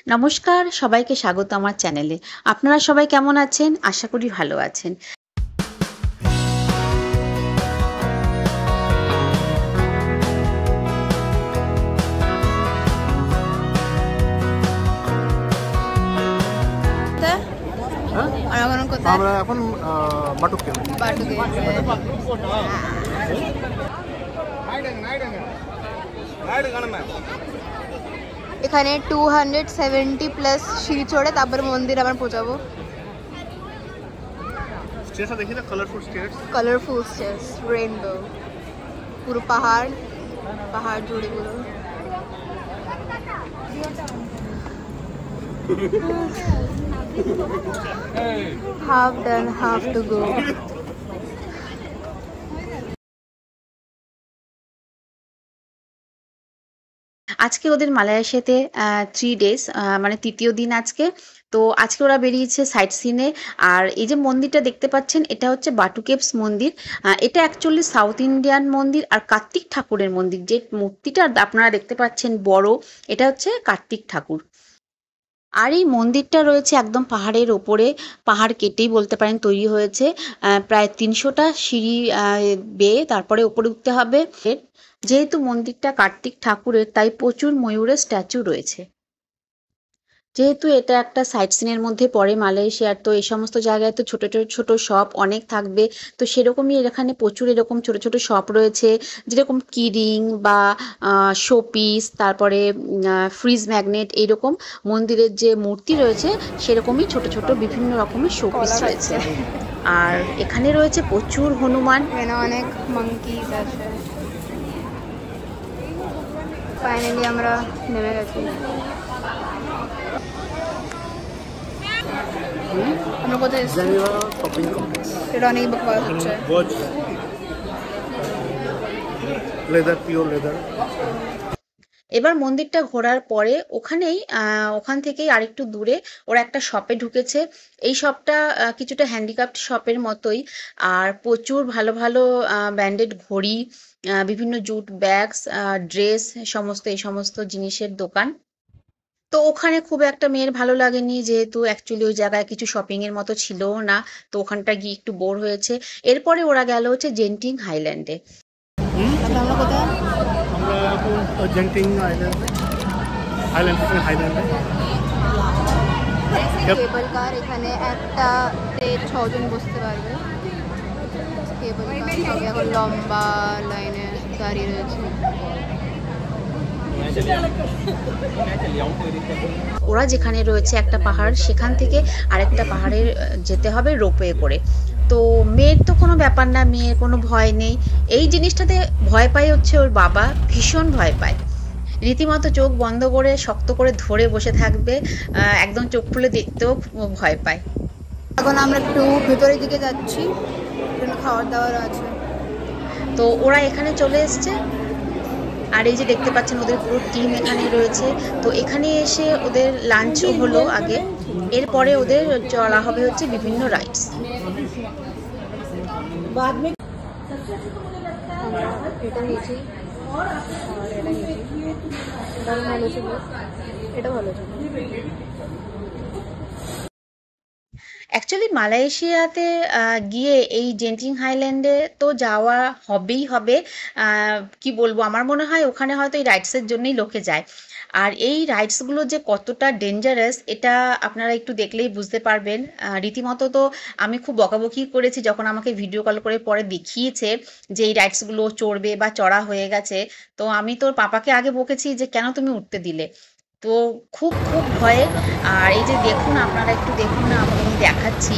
নমস্কার, সবাইকে স্বাগত আমার চ্যানেলে। আপনারা সবাই কেমন আছেন? আশা করি ভালো আছেন। আমরা এখন বাটুকে এখানে 270 প্লাস সিঁড়ি চড়ে তারপর মন্দির আবার পৌঁছাবো। স্টেশন দেখি না, কালারফুল স্টেয়ার্স, রেইনবো, পুরো পাহাড় জুড়ে পুরো। half done, half to go. আজকে ওদের মালয়েশিয়াতে 3 ডেজ, মানে তৃতীয় দিন আজকে। তো আজকে ওরা বেরিয়েছে সাইট সিনে। আর এই যে মন্দিরটা দেখতে পাচ্ছেন, এটা হচ্ছে বাটু কেভস মন্দির। এটা অ্যাকচুয়ালি সাউথ ইন্ডিয়ান মন্দির আর কার্তিক ঠাকুরের মন্দির। যে মূর্তিটা আপনারা দেখতে পাচ্ছেন বড়, এটা হচ্ছে কার্তিক ঠাকুর। আর এই মন্দিরটা রয়েছে একদম পাহাড়ের ওপরে, পাহাড় কেটেই বলতে পারেন তৈরি হয়েছে। প্রায় 300টা সিঁড়ি বেয়ে তারপরে ওপরে উঠতে হবে। যেহেতু মন্দিরটা কার্তিক ঠাকুরের, তাই প্রচুর ময়ূরের স্ট্যাচু রয়েছে। যেহেতু এটা একটা সাইট সিনের মধ্যে পড়ে মালয়েশিয়ার, তো এই সমস্ত জায়গায় তো ছোট ছোট ছোট শপ অনেক থাকবে। তো সেরকমই এখানে প্রচুর এরকম ছোট ছোট শপ রয়েছে, যেরকম কিরিং বা শোপিস, তারপরে ফ্রিজ ম্যাগনেট, এইরকম মন্দিরের যে মূর্তি রয়েছে সেরকমই ছোট ছোট বিভিন্ন রকমের শোপিস রয়েছে। আর এখানে রয়েছে প্রচুর হনুমান, অনেক মাঙ্কিজ আছে। ফাইনালি আমরা নেমে গেছি। আমরা কোথায় এসেছি? এটা অনেক বকবাস হচ্ছে। Leather, pure leather. এবার মন্দিরটা ঘোরার পরে ওখান থেকেই আরেকটু দূরে ওরা একটা শপে ঢুকেছে। এই শপটা কিছুটা হ্যান্ডিক্রাফট শপের মতোই। আর প্রচুর ভালো ভালো ব্র্যান্ডেড ঘড়ি, বিভিন্ন জুট ব্যাগস, ড্রেস, এই সমস্ত জিনিসের দোকান। তো ওখানে খুব একটা মেয়ের ভালো লাগেনি, যেহেতু অ্যাকচুয়ালি ওই জায়গায় কিছু শপিং এর মতো ছিলও না। তো ওখানটা গিয়ে একটু বোর হয়েছে। এরপরে ওরা গেল হচ্ছে জেন্টিং হাইল্যান্ডে। আমরা কোথায়? আমরা এখন জেন্টিং হাইল্যান্ডে। কেবল কার, এখানে একটাতে 6 জন বসতে পারবে। কেবল কার সবাই এখন লম্বা লাইনে দাঁড়িয়ে রয়েছে। ওরা যেখানে রয়েছে একটা পাহাড়, সেখান থেকে আরেকটা পাহাড়ে যেতে হবে রোপওয়ে করে। তো মেয়ের তো কোনো ব্যাপার না, মেয়ের কোনো ভয় নেই। এই জিনিসটাতে ভয় পায় হচ্ছে ওর বাবা, ভীষণ ভয় পায়। রীতিমতো চোখ বন্ধ করে শক্ত করে ধরে বসে থাকবে, একদম চোখ খুলে দেখতেও ভয় পায়। এখন আমরা একটু ভেতরের দিকে যাচ্ছি, খাওয়ার দাওয়ার আছে। তো ওরা এখানে চলে এসছে। আর এই যে দেখতে পাচ্ছেন ওদের পুরো টিম এখানে রয়েছে। তো এখানে এসে ওদের লাঞ্চও হলো আগে, এরপরে ওদের চলা হবে হচ্ছে বিভিন্ন রাইডস। এটা নিয়েছি, এটা ভালো ছিল, এটা ভালো ছিল। অ্যাকচুয়ালি মালয়েশিয়াতে গিয়ে এই জেন্টিং হাইল্যান্ডে তো যাওয়া হবেই হবে। কি বলবো, আমার মনে হয় ওখানে হয়তো এই রাইডসের জন্যই লোকে যায়। আর এই রাইডসগুলো যে কতটা ডেঞ্জারাস, এটা আপনারা একটু দেখলেই বুঝতে পারবেন। রীতিমতো তো আমি খুব বকাবকি করেছি যখন আমাকে ভিডিও কল করে পরে দেখিয়েছে যে এই রাইডসগুলো চড়বে বা চড়া হয়ে গেছে। তো আমি তোর পাপাকে আগে বকেছি যে কেন তুমি উঠতে দিলে। তো খুব খুব ভয়ে। আর এই যে দেখুন, আপনারা একটু দেখুন না, আমি দেখাচ্ছি।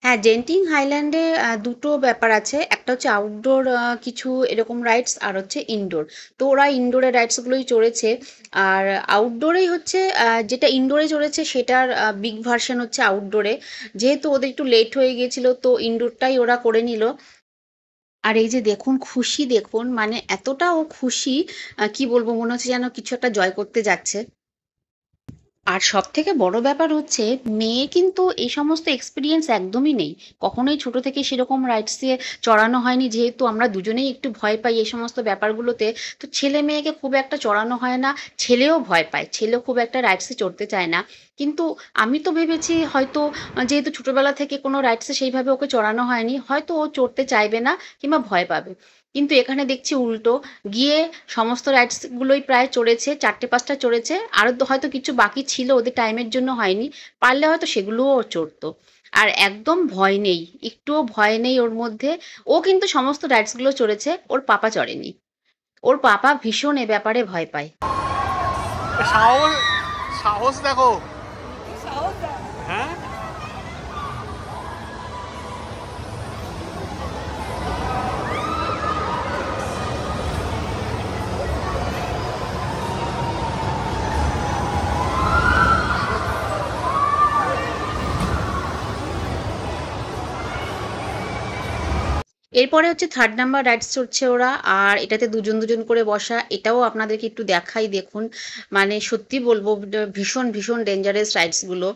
হ্যাঁ, জেন্টিং হাইল্যান্ডে দুটো ব্যাপার আছে। একটা হচ্ছে আউটডোর কিছু এরকম রাইডস, আর হচ্ছে ইনডোর। তো ওরা ইনডোরের রাইডসগুলোই চড়েছে। আর আউটডোরেই হচ্ছে যেটা ইনডোরে চড়েছে সেটার বিগ ভার্সন হচ্ছে আউটডোরে। যেহেতু ওদের একটু লেট হয়ে গিয়েছিল, তো ইনডোরটাই ওরা করে নিল। আর এই যে দেখুন খুশি, দেখুন মানে এতটা ও খুশি, কি বলবো, মনে হচ্ছে যেন কিছু একটা জয় করতে যাচ্ছে। আর সবথেকে বড় ব্যাপার হচ্ছে মেয়ের কিন্তু এই সমস্ত এক্সপেরিয়েন্স একদমই নেই। কখনোই ছোট থেকে সেরকম রাইডসে চড়ানো হয়নি, যেহেতু আমরা দুজনেই একটু ভয় পাই এই সমস্ত ব্যাপারগুলোতে। তো ছেলে মেয়েকে খুব একটা চড়ানো হয় না, ছেলেও ভয় পায়, ছেলেও খুব একটা রাইডসে চড়তে চায় না। কিন্তু আমি তো ভেবেছি হয়তো যেহেতু ছোটবেলা থেকে কোনো রাইডসে সেইভাবে ওকে চড়ানো হয়নি, হয়তো ও চড়তে চাইবে না কিংবা ভয় পাবে। কিন্তু এখানে দেখছি উল্টো, গিয়ে সমস্ত রাইডস গুলোই প্রায় চড়েছে, ৪টে ৫টা চড়েছে, আরো তো হয়তো কিছু বাকি ছিল, ওদের টাইমের জন্য হয়নি, পারলে হয়তো সেগুলোও ও চড়তো। আর একদম ভয় নেই, একটুও ভয় নেই ওর মধ্যে। ও কিন্তু সমস্ত রাইডস গুলো চড়েছে, ওর পাপা চড়েনি। ওর পাপা ভীষণ এ ব্যাপারে ভয় পায়। সাহস, সাহস দেখো। হ্যাঁ, এরপরে হচ্ছে 3rd নাম্বার রাইডস চড়ছে ওরা, আর এটাতে দুজন দুজন করে বসা, এটাও আপনাদেরকে একটু দেখাই, দেখুন মানে সত্যি বলবো ভীষণ ভীষণ ডেঞ্জারাস রাইডস গুলো।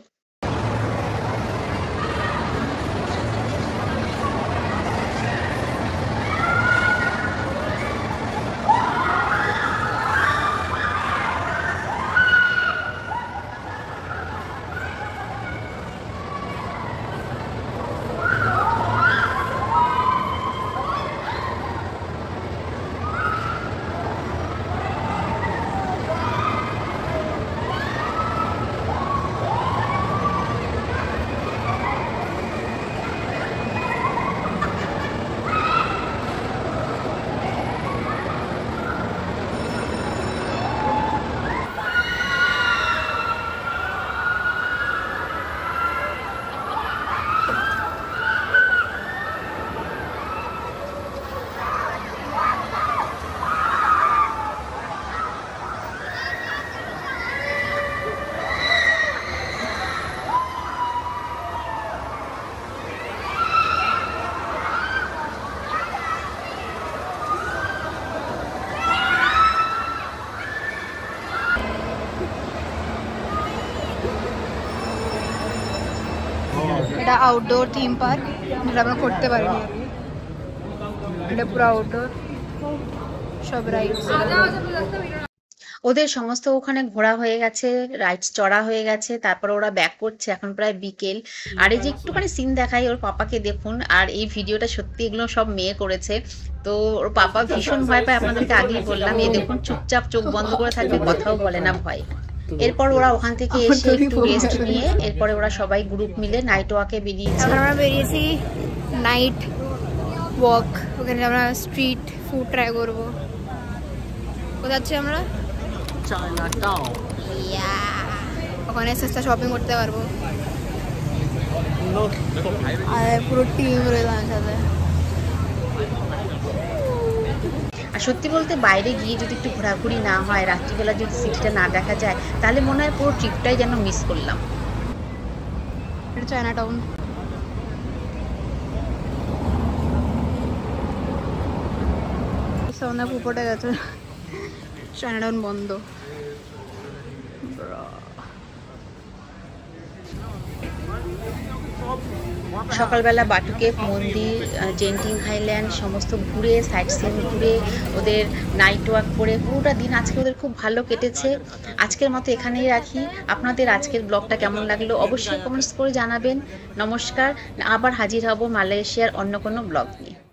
এটা আউটডোর থিম পার্ক, যেটা আমরা করতে পারিনি আর কি। এটা পুরো আউটডোর, সব রাইডস। ওদের সমস্ত ওখানে ঘোরা হয়ে গেছে, রাইডস চড়া হয়ে গেছে, তারপর ওরা ব্যাক করছে, এখন প্রায় বিকেল। আর এই যে একটুখানি সিন দেখাই ওর পাপাকে, দেখুন। আর এই ভিডিওটা সত্যি এগুলো সব মেয়ে করেছে। তো ওর পাপা ভীষণ ভয় পায়, আপনাদেরকে আগেই বললাম। এই দেখুন চুপচাপ চোখ বন্ধ করে থাকবে, কথাও বলে না ভয়। এরপর ওরা ওখান থেকে এসে একটু রেস্ট নিয়ে এরপরে ওরা সবাই গ্রুপ মিলে নাইট ওয়াকে বেরিয়েছে। এখন আমরা বেরিয়েছি নাইট ওয়াক, ওখানে আমরা স্ট্রিট ফুড ট্রাই করবো। কোথায় যাচ্ছি আমরা? China town. ওখানে সস্তা শপিং করতে পারবো। আর পুরো টিম রয়েছে আমার সাথে। আর সত্যি বলতে বাইরে গিয়ে যদি একটু ঘোরাঘুরি না হয়, রাত্রিবেলা যদি সিটিটা না দেখা যায়, তাহলে মনে হয় পুরো ট্রিপটাই যেন মিস করলাম। এটা চায়না টাউন। সামনে পুপটে গেছে, চায়না টাউন বন্ধ। সকালবেলা বাটুকেপ মন্দির, জেন্টিং হাইল্যান্ড সমস্ত ঘুরে, সাইট সিন ঘুরে, ওদের নাইট ওয়াক করে পুরোটা দিন আজকে ওদের খুব ভালো কেটেছে। আজকের মতো এখানেই রাখি। আপনাদের আজকের ব্লগটা কেমন লাগলো অবশ্যই কমেন্টস করে জানাবেন। নমস্কার, আবার হাজির হব মালয়েশিয়ার অন্য কোনো ব্লগ নিয়ে।